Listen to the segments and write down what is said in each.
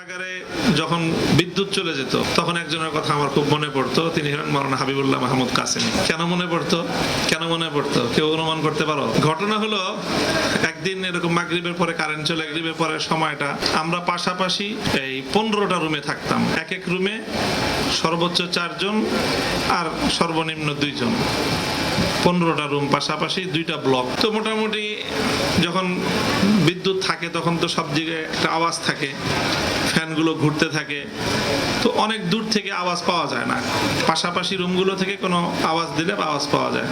কারাগারে যখন বিদ্যুৎ চলে যেত তখন একজনের কথা আমার খুব মনে পড়তো। তিনি হলেন মাওলানা হাবিবুল্লাহ মাহমুদ কাসেমি। কেন মনে পড়তো কেউ অনুমান করতে পারো? ঘটনা হলো, একদিন এরকম মাগরিবের পরে কারেন্ট চলে, মাগরিবের পরে সময়টা আমরা পাশাপাশি এই 15টা রুমে থাকতাম। এক এক রুমে সর্বোচ্চ 4 জন আর সর্বনিম্ন 2 জন। 15টা রুম পাশাপাশি, 2টা ব্লক। তো মোটামুটি যখন বিদ্যুৎ থাকে তখন তো সব জায়গায় একটা আওয়াজ থাকে, ফ্যানগুলো ঘুরতে থাকে, তো অনেক দূর থেকে আওয়াজ পাওয়া যায় না। পাশাপাশি রুমগুলো থেকে কোনো আওয়াজ দিলে আওয়াজ পাওয়া যায়,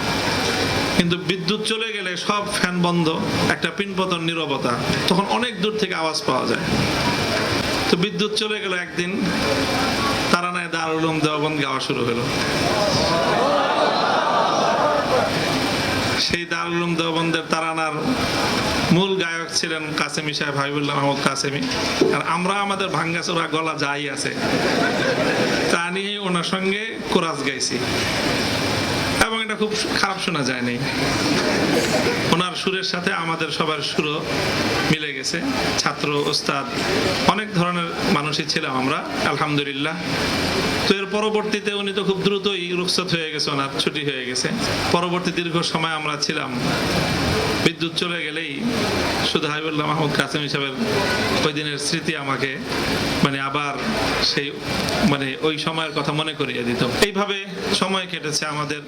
কিন্তু বিদ্যুৎ চলে গেলে সব ফ্যান বন্ধ, একটা পিনপতন নীরবতা, তখন অনেক দূর থেকে আওয়াজ পাওয়া যায়। তো বিদ্যুৎ চলে গেল একদিন, তারানায় দারুল উলুম দেওবন্দ গাওয়া শুরু হলো। সেই দারুল উলুম দেওবন্দের তারানার মূল গায়ক ছিলেন কাসেমি সাহেব, হাবিবুল্লাহ মাহমুদ কাসেমি। আর আমরা আমাদের ভাঙ্গাচোরা গলা যাই আছে তা নিয়ে ওনার সঙ্গে কোরাস গাইছি, এবং এটা খুব খারাপ শোনা যায়নি। ওনার সুরের সাথে আমাদের সবার সুরও মিলে গেছে। ছাত্র, ওস্তাদ, অনেক ধরনের মানুষই ছিলাম আমরা, আলহামদুলিল্লাহ। তো এর পরবর্তীতে উনি তো খুব দ্রুতই রুখসত হয়ে গেছে, ওনার ছুটি হয়ে গেছে। পরবর্তী দীর্ঘ সময় আমরা ছিলাম, বিদ্যুৎ চলে গেলেই শুধু হাবিবুল্লাহ মাহমুদ কাসেমি সাহেবের ওই দিনের স্মৃতি আমাকে আবার সেই ওই সময়ের কথা মনে করিয়ে দিত। এইভাবে সময় কেটেছে আমাদের।